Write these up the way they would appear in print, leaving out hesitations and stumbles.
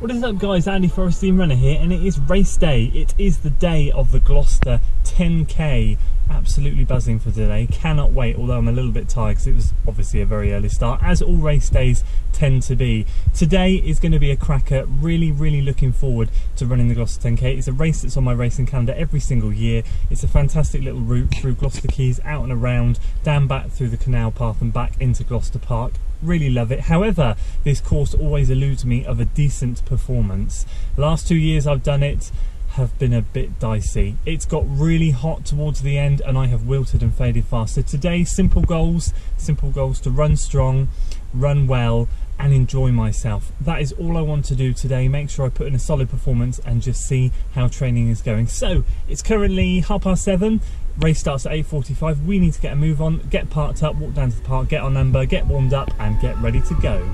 What is up guys, Andy Forestine Runner here, and it is race day. It is the day of the Gloucester 10k. Absolutely buzzing for today, cannot wait, although I'm a little bit tired because it was obviously a very early start, as all race days tend to be. Today is going to be a cracker, really looking forward to running the Gloucester 10k. It's a race that's on my racing calendar every single year. It's a fantastic little route through Gloucester Quays, out and around, down back through the canal path and back into Gloucester Park. Really love it. However, this course always eludes me of a decent performance. The last 2 years I've done it have been a bit dicey. It's got really hot towards the end and I have wilted and faded fast. So today, simple goals to run strong, run well and enjoy myself. That is all I want to do today. Make sure I put in a solid performance and just see how training is going. So it's currently 7:30. Race starts at 8:45. We need to get a move on, get parked up, walk down to the park, get our number, get warmed up and get ready to go.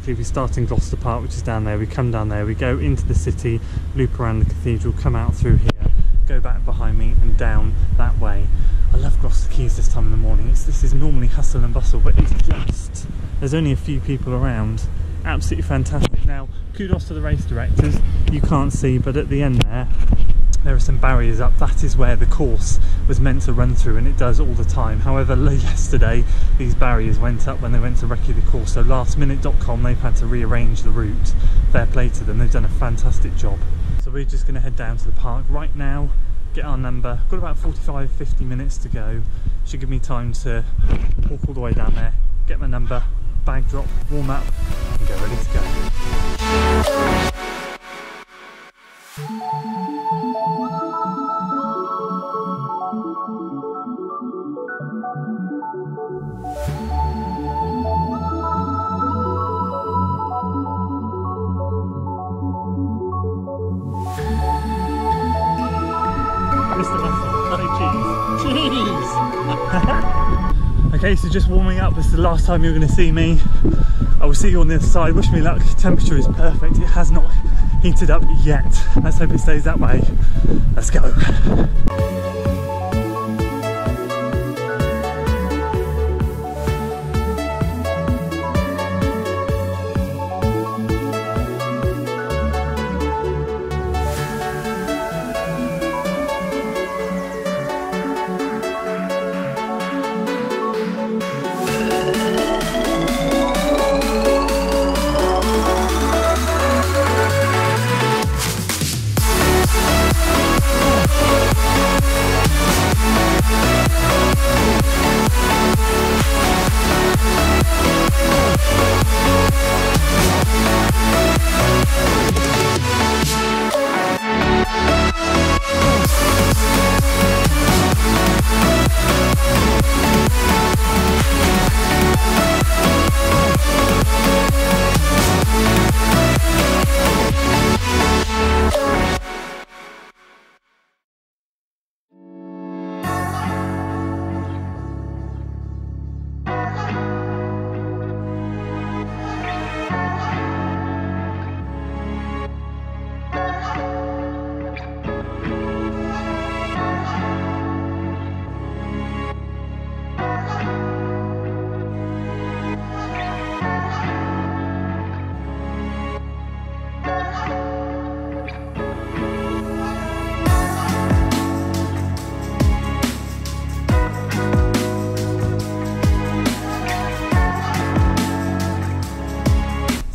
If we start in Gloucester Park, which is down there, we come down there, we go into the city, loop around the cathedral, come out through here, go back behind me and down that way. I love Gloucester Quays this time in the morning. This is normally hustle and bustle, but it's just, there's only a few people around. Absolutely fantastic. Now, kudos to the race directors. You can't see, but at the end there are some barriers up. That is where the course was meant to run through, and it does all the time. However, yesterday these barriers went up when they went to recce the course, so lastminute.com, they've had to rearrange the route. Fair play to them, they've done a fantastic job. So we're just going to head down to the park right now, get our number. Got about 45-50 minutes to go. Should give me time to walk all the way down there, get my number, bag drop, warm up and get ready to go. Mr. Muscle, say cheese. Cheese! Okay, so just warming up. This is the last time you're going to see me. I will see you on the other side. Wish me luck. Temperature is perfect. It has not heated up yet. Let's hope it stays that way. Let's go.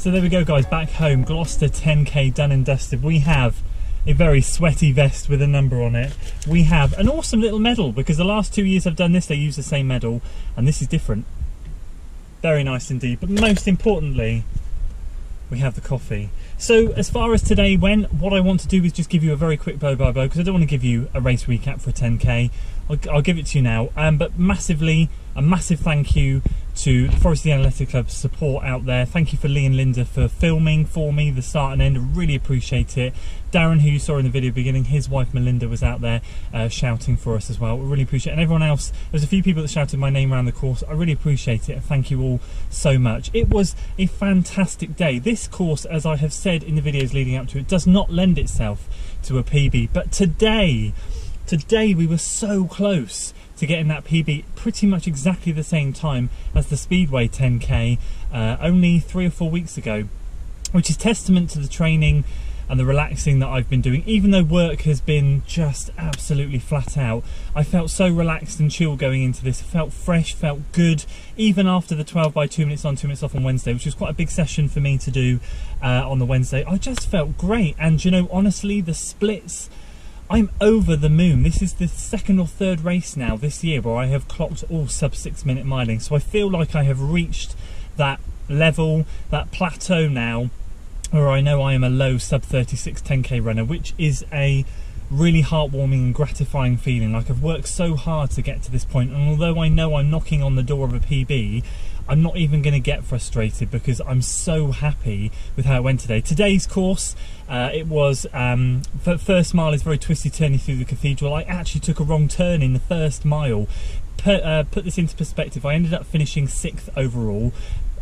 So there we go guys, back home, Gloucester 10k done and dusted. We have a very sweaty vest with a number on it. We have an awesome little medal, because the last 2 years I've done this, they use the same medal, and this is different. Very nice indeed, but most importantly, we have the coffee. So as far as today went, what I want to do is just give you a very quick blow by blow, because I don't want to give you a race recap for a 10k. I'll give it to you now, but a massive thank you to the Forest Indiana Athletic Club's support out there. Thank you for Lee and Linda for filming for me the start and end. I really appreciate it. Darren, who you saw in the video beginning, his wife Melinda was out there shouting for us as well. We really appreciate it. And everyone else, there's a few people that shouted my name around the course. I really appreciate it, and thank you all so much. It was a fantastic day. This course, as I have said in the videos leading up to it, does not lend itself to a PB, but today we were so close to getting that PB, pretty much exactly the same time as the Speedway 10k only 3 or 4 weeks ago, which is testament to the training and the relaxing that I've been doing. Even though work has been just absolutely flat out, I felt so relaxed and chill going into this. I felt fresh, felt good, even after the 12 by 2 minutes on, 2 minutes off on Wednesday, which was quite a big session for me to do on the Wednesday. I just felt great, and you know, honestly, the splits, I'm over the moon. This is the 2nd or 3rd race now this year where I have clocked all sub 6 minute miling. So I feel like I have reached that level, that plateau now, where I know I am a low sub 36 10k runner, which is a really heartwarming and gratifying feeling. Like, I've worked so hard to get to this point, and although I know I'm knocking on the door of a PB, I'm not even going to get frustrated, because I'm so happy with how it went today. Today's course, it was, first mile is very twisty turny through the cathedral. I actually took a wrong turn in the first mile. Put this into perspective, I ended up finishing 6th overall.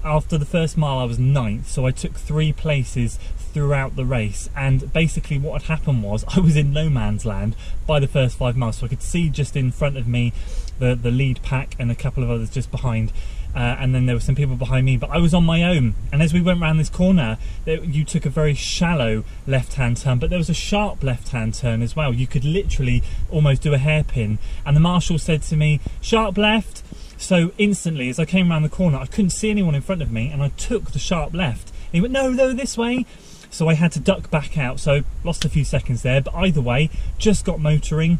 After the first mile I was 9th, so I took 3 places throughout the race, and basically what had happened was I was in no man's land by the first 5 miles. So I could see just in front of me the lead pack and a couple of others just behind, and then there were some people behind me, but I was on my own. And as we went around this corner, you took a very shallow left-hand turn, but there was a sharp left-hand turn as well. You could literally almost do a hairpin, and the marshal said to me, "Sharp left." So instantly, as I came around the corner, I couldn't see anyone in front of me, and I took the sharp left. And he went, "No, this way." So I had to duck back out, so lost a few seconds there, but either way, just got motoring.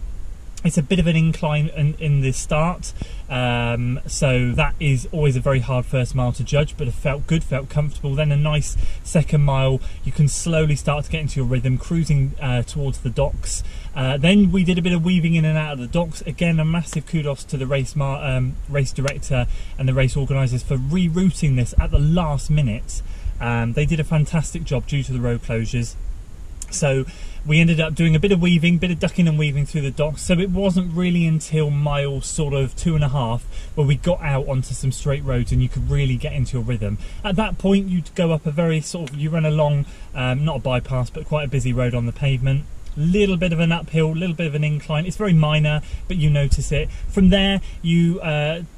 It's a bit of an incline in the start, so that is always a very hard first mile to judge, but it felt good, felt comfortable. Then a nice second mile, you can slowly start to get into your rhythm, cruising towards the docks. Then we did a bit of weaving in and out of the docks. Again, a massive kudos to the race director and the race organisers for rerouting this at the last minute. They did a fantastic job due to the road closures. So we ended up doing a bit of weaving, bit of ducking and weaving through the docks. So it wasn't really until mile sort of 2.5 where we got out onto some straight roads and you could really get into your rhythm. At that point, you'd go up a very sort of, you run along, not a bypass, but quite a busy road on the pavement. Little bit of an uphill, little bit of an incline. It's very minor, but you notice it. From there, you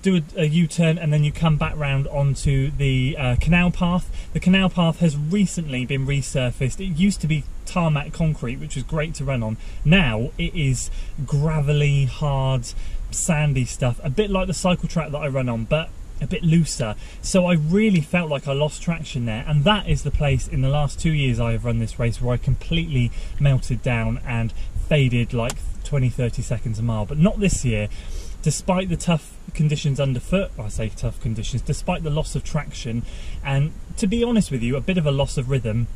do a U-turn, and then you come back round onto the canal path. The canal path has recently been resurfaced. It used to be tarmac concrete, which was great to run on. Now it is gravelly, hard, sandy stuff, a bit like the cycle track that I run on, but a bit looser. So I really felt like I lost traction there, and that is the place in the last 2 years I have run this race where I completely melted down and faded like 20-30 seconds a mile. But not this year. Despite the tough conditions underfoot, I say tough conditions, despite the loss of traction, and to be honest with you, a bit of a loss of rhythm,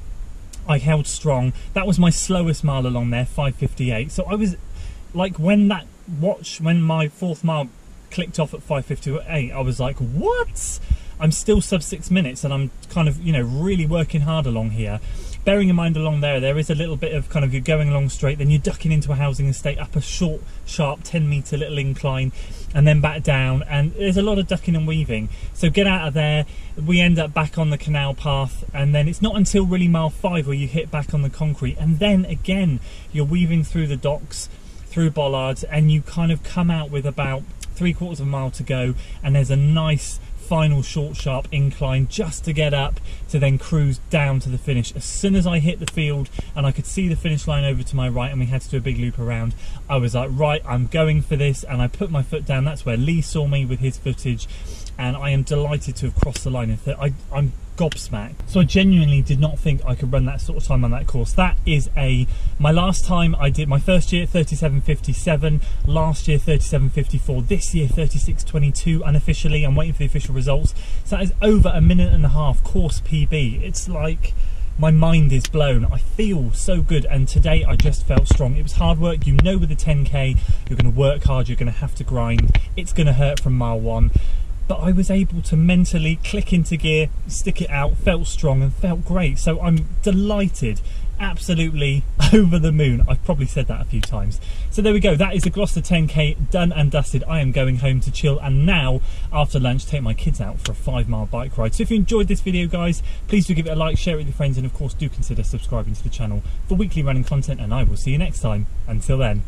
I held strong. That was my slowest mile along there, 5:58. So I was like, when my 4th mile clicked off at 5:58, I was like, what? I'm still sub 6 minutes, and I'm kind of, you know, really working hard along here. Bearing in mind along there is a little bit of kind of, you're going along straight, then you're ducking into a housing estate, up a short, sharp 10-metre little incline, and then back down, and there's a lot of ducking and weaving. So get out of there, we end up back on the canal path, and then it's not until really mile 5 where you hit back on the concrete, and then again, you're weaving through the docks, through bollards, and you kind of come out with about 3/4 of a mile to go, and there's a nice final short sharp incline just to get up to then cruise down to the finish. As soon as I hit the field and I could see the finish line over to my right and we had to do a big loop around, I was like, right, I'm going for this, and I put my foot down. That's where Lee saw me with his footage. and I am delighted to have crossed the line. I'm gobsmacked. So I genuinely did not think I could run that sort of time on that course. That is my last time I did, my first year 37.57, last year 37.54, this year 36.22 unofficially. I'm waiting for the official results. So that is over a minute and a half course PB. It's like, my mind is blown. I feel so good, and today I just felt strong. It was hard work. You know, with the 10k, you're going to work hard, you're going to have to grind, it's going to hurt from mile 1. But I was able to mentally click into gear, stick it out, felt strong and felt great. So I'm delighted, absolutely over the moon. I've probably said that a few times. So there we go, that is the Gloucester 10k done and dusted. I am going home to chill, and now after lunch take my kids out for a 5-mile bike ride. So if you enjoyed this video, guys, please do give it a like, share it with your friends, and of course do consider subscribing to the channel for weekly running content, and I will see you next time. Until then.